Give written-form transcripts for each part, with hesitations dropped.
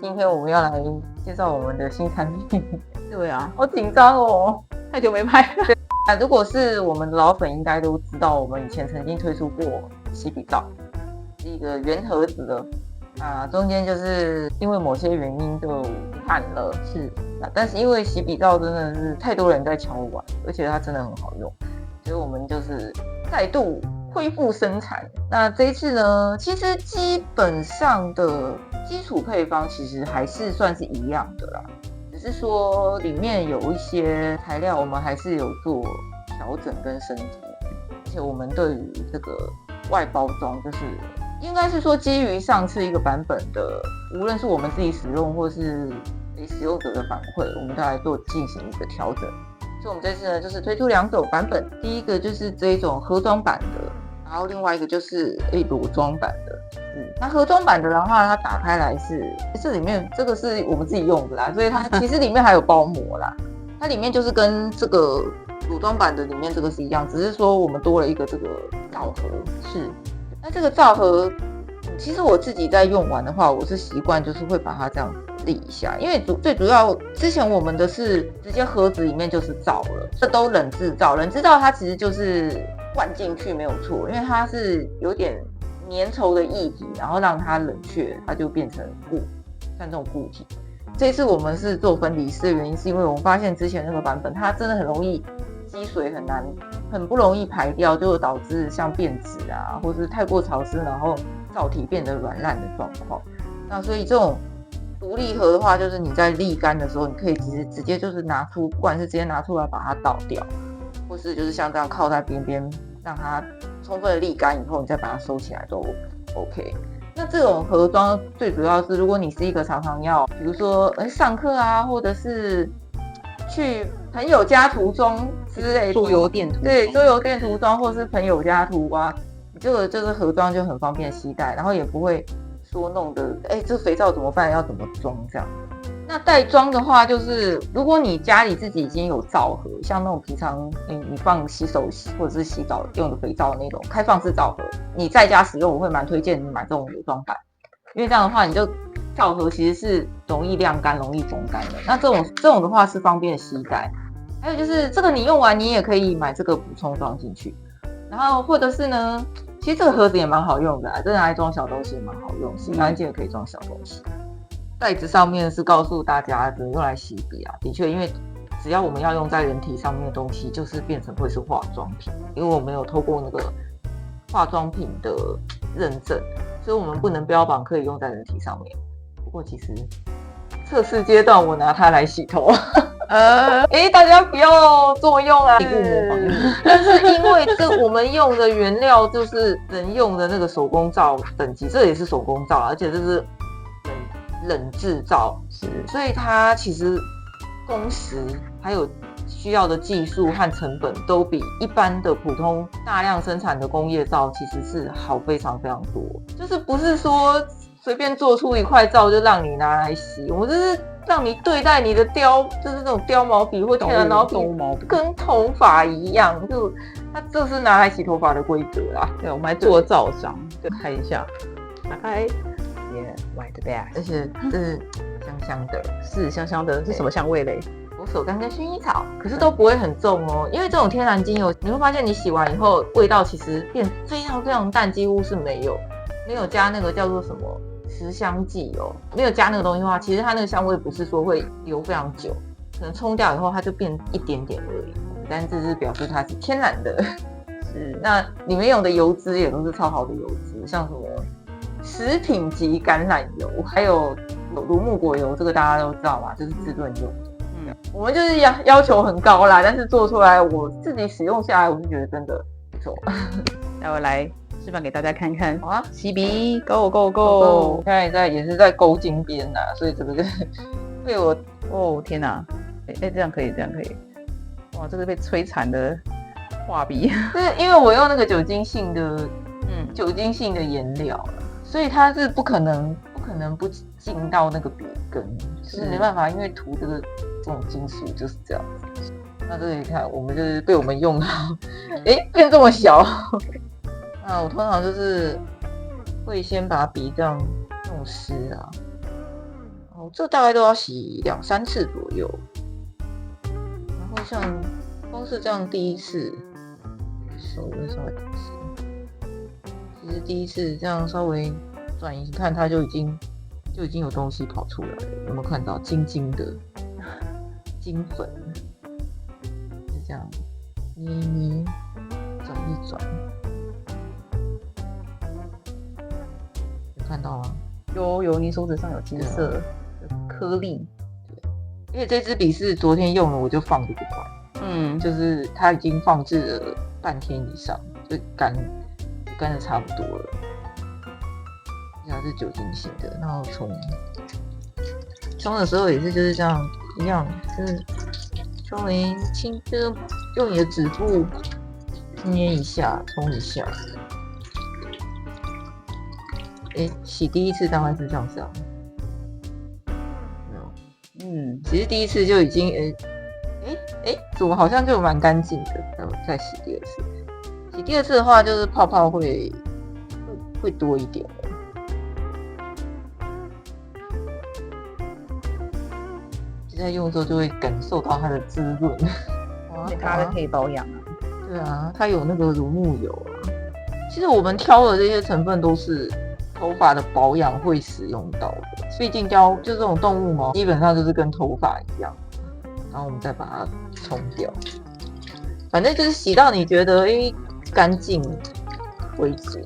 今天我们要来介绍我们的新产品。对啊，好紧张哦，太久没拍了。如果是我们老粉应该都知道，我们以前曾经推出过洗笔皂，是一个圆盒子的中间就是因为某些原因就砍了，是但是因为洗笔皂真的是太多人在敲碗，而且它真的很好用，所以我们就是再度恢复生产。那这一次呢，其实基本上的基础配方其实还是算是一样的啦，只是说里面有一些材料我们还是有做调整跟升级，而且我们对于这个外包装就是应该是说基于上次一个版本的，无论是我们自己使用或是使用者的反馈，我们都来做进行一个调整。所以我们这次呢就是推出2种版本，第一个就是这一种盒装版的，然后另外一个就是裸装版的。那盒装版的话，它打开来是这里面这个是我们自己用的啦，所以它其实里面还有包膜啦，它里面就是跟这个裸装版的里面这个是一样，只是说我们多了一个这个罩盒。是，那这个罩盒其实我自己在用完的话，我是习惯就是会把它这样立一下，因为最主要之前我们的是直接盒子里面就是罩了，这都冷制罩，冷制罩它其实就是灌进去没有错，因为它是有点粘稠的液体，然后让它冷却，它就变成像这种固体。这一次我们是做分离式的原因，是因为我们发现之前那个版本它真的很容易积水，很不容易排掉，就导致像变质或是太过潮湿，然后皂体变得软烂的状况。那所以这种独立盒的话，就是你在沥干的时候，你可以直接就是拿出，不管是直接拿出来把它倒掉，或是就是像这样靠在边边，让它充分的沥干以后，你再把它收起来都 OK。那这种盒装最主要是，如果你是一个常常要，比如说上课或者是去朋友家涂装之类的，桌游店涂，对，桌游店涂装或是朋友家涂这个就是盒装就很方便携带，然后也不会说弄得这肥皂怎么办，要怎么装这样。那袋装的话，就是如果你家里自己已经有皂盒，像那种平常你放洗手或者是洗澡用的肥皂的那种开放式皂盒，你在家使用我会蛮推荐你买这种裸装版，因为这样的话你就皂盒其实是容易晾干容易风干的，那这种的话是方便携带。还有就是这个你用完你也可以买这个补充装进去，然后或者是呢，其实这个盒子也蛮好用的这拿来装小东西也蛮好用，洗干净也可以装小东西。袋子上面是告诉大家只能用来洗笔的确，因为只要我们要用在人体上面的东西，就是变成会是化妆品，因为我们有透过那个化妆品的认证，所以我们不能标榜可以用在人体上面。不过其实测试阶段我拿它来洗头大家不要这么用你不模仿但是因为我们用的原料就是人用的那个手工皂等级，这也是手工皂，而且这是冷制皂，所以它其实工时还有需要的技术和成本都比一般的普通大量生产的工业皂其实是好非常非常多，就是不是说随便做出一块皂就让你拿来洗，我就是让你对待你的就是那种雕毛笔或天然毛笔跟头发一样，就它这是拿来洗头发的规格啦。对，我们还做皂章，就看一下，打开，white bag， 而且这是香香的，是香香的，是什么香味嘞？佛手柑跟薰衣草，可是都不会很重因为这种天然精油，你会发现你洗完以后味道其实变非常非常淡，几乎是没有加那个叫做什么持香剂没有加那个东西的话，其实它那个香味不是说会留非常久，可能冲掉以后它就变一点点而已，但这是表示它是天然的。是，那里面用的油脂也都是超好的油脂，像什么食品级橄榄油，还有乳木果油，这个大家都知道嘛，就是滋润用的。我们就是要求很高啦，但是做出来我自己使用下来，我是觉得真的不错。那我来示范给大家看看。好啊，洗笔 ，Go Go Go！ 现在也是在勾筋边所以这个就是被我天哪！这样可以，这样可以。哇，这个被摧残的画笔。对，因为我用那个酒精性的颜料所以它是不可能不进到那个笔根，就是没办法，因为涂这种金属就是这样子。那这里看，我们就是被我们用到，变这么小。那我通常就是会先把笔这样弄湿然这大概都要洗2-3次左右。然后像光是这样第一次，手会稍微其实第一次这样稍微转一看，它就已经有东西跑出来了。有没有看到金金的金粉？就这样捏一捏，转一转，有看到吗？有，你手指上有金色的颗粒。对，因为这支笔是昨天用了，我就放着不管。就是它已经放置了半天以上，就干的差不多了。它是酒精性的，然后冲的时候也是就是这样一样，就是稍微轻，就是用你的指腹捏一下，冲一下。洗第一次大概是这样子啊。其实第一次就已经怎么好像就蛮干净的，再洗第二次。洗第二次的话，就是泡泡会多一点的。在用的时候就会感受到它的滋润，它的可以保养啊。对啊，它有那个乳木油啊。其实我们挑的这些成分都是头发的保养会使用到的，毕竟就这种动物毛基本上就是跟头发一样，然后我们再把它冲掉。反正就是洗到你觉得干净为止，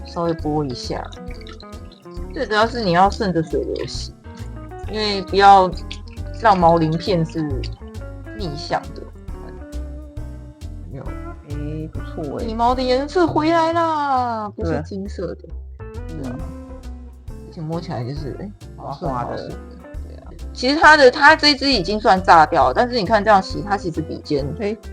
稍微拨一下。最主要是你要顺着水流洗，因为不要让毛鳞片是逆向的。有没有？不错你毛的颜色回来啦，不是金色的。对啊，而且摸起来就是滑滑的。对啊，其实它这一支已经算炸掉了，但是你看这样洗，它其实笔尖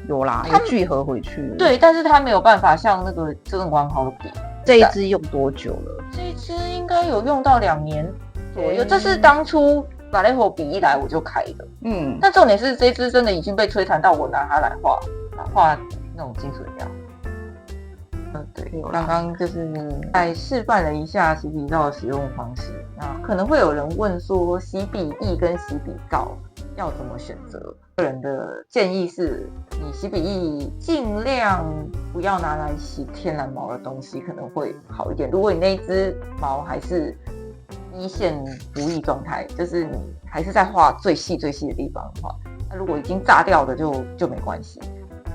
有啦，它聚合回去。对，但是它没有办法像那个这种完好的笔。这一支用多久了？这一支应该有用到2年左右。这是当初把那盒笔一来我就开的。但重点是这支真的已经被摧残到我拿它来画那种金水料。对，刚刚就是在示范了一下洗笔皂的使用方式。那可能会有人问说，洗笔液跟洗笔皂要怎么选择？个人的建议是，你洗笔液尽量不要拿来洗天然毛的东西，可能会好一点。如果你那一只毛还是一线不易状态，就是你还是在画最细的地方的话，那如果已经炸掉的就没关系。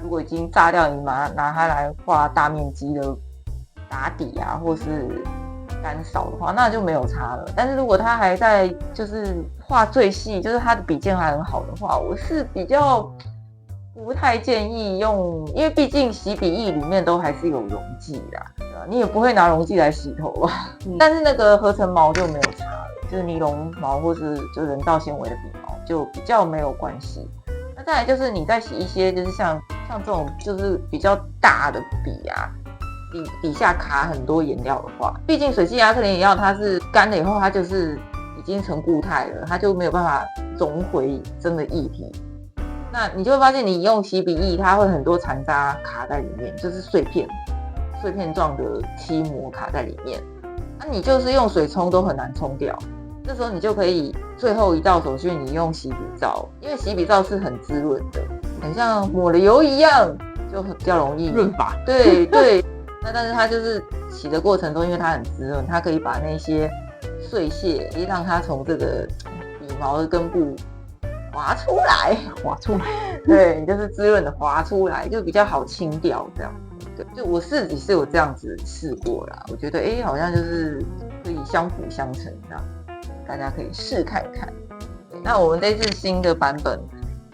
如果已经炸掉，你拿它来画大面积的打底啊，或是干扫的话，那就没有差了。但是如果它还在就是画最细，就是它的笔尖还很好的话，我是比较不太建议用，因为毕竟洗笔液里面都还是有溶剂啦，对吧？你也不会拿溶剂来洗头吧？但是那个合成毛就没有差了，就是尼龙毛或是就人造纤维的笔毛就比较没有关系。那再来就是你在洗一些就是像这种就是比较大的笔啊，底下卡很多颜料的话，毕竟水性亚克力颜料它是干了以后它就是已经成固态了，它就没有办法融回真的液体。那你就会发现你用洗笔液它会很多残渣卡在里面，就是碎片状的漆膜卡在里面，那你就是用水冲都很难冲掉。这时候你就可以最后一道手续，你用洗笔皂，因为洗笔皂是很滋润的，很像抹了油一样，就比较容易润发。对对，那但是它就是洗的过程中，因为它很滋润，它可以把那些碎屑让它从这个笔毛的根部滑出来，对，就是滋润的滑出来，就比较好清掉这样。对，就我自己是有这样子试过啦，我觉得好像就是可以相辅相成这样。大家可以试看看。那我们这次新的版本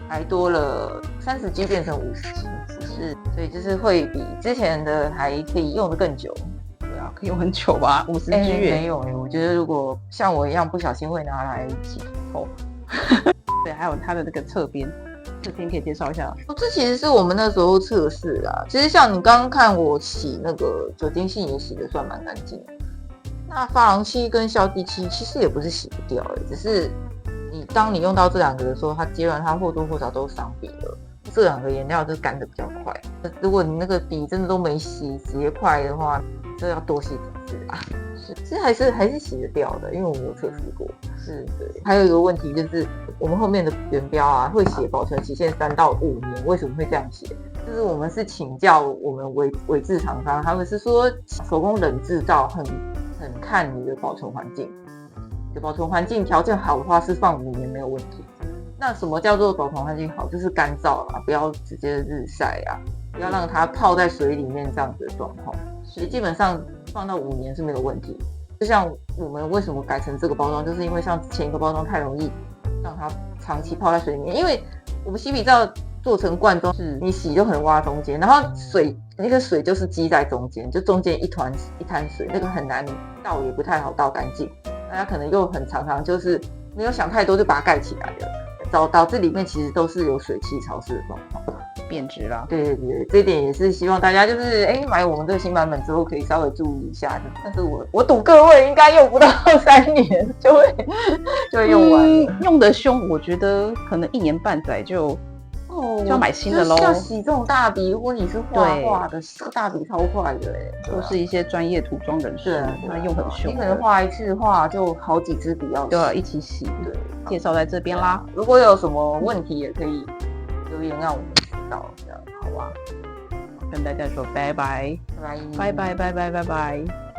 还多了30G 变成50G，所以就是会比之前的还可以用得更久。对啊，可以用很久吧，50G 没有我觉得如果像我一样不小心会拿来洗头。对，还有它的这个侧边可以介绍一下。这其实是我们那时候测试啦。其实像你刚刚看我洗那个酒精性也洗得算蛮干净的。那珐琅漆跟硝基漆其实也不是洗不掉只是当你用到这2个的时候，它接软它或多或少都伤笔了。这2个颜料就干得比较快。如果你那个笔真的都没洗，直接快的话，这要多洗几次啊。其实还是洗得掉的，因为我们有测试过。是对。还有一个问题就是，我们后面的原标啊会写保存期限3到5年，为什么会这样写？就是我们是请教我们委制厂商，他们是说手工冷制造很看你的保存环境，你的保存环境条件好的话是放5年没有问题。那什么叫做保存环境好？就是干燥啦，不要直接日晒啊，不要让它泡在水里面这样子的状况。所以基本上放到5年是没有问题。就像我们为什么改成这个包装，就是因为像前一个包装太容易让它长期泡在水里面，因为我们洗笔皂做成罐装，是你洗就很挖中间，然后那个水就是积在中间，就中间一滩水，那个很难倒，也不太好倒干净。大家可能又很常常就是没有想太多就把它盖起来了，导致里面其实都是有水汽潮湿的状况。变质啦。对，这一点也是希望大家就是买我们这个新版本之后可以稍微注意一下。但是我赌各位应该用不到3年就会用完了。用得凶，我觉得可能1年半载就要买新的咯。要洗这种大笔，如果你是画的，这个大笔超快的都是一些专业涂装人士，他用很凶。你可能画一次画就好几支笔要洗，对啊，一起洗。对，介绍在这边啦。如果有什么问题也可以留言让我们知道，这样好吧？跟大家说拜拜，拜拜。拜拜。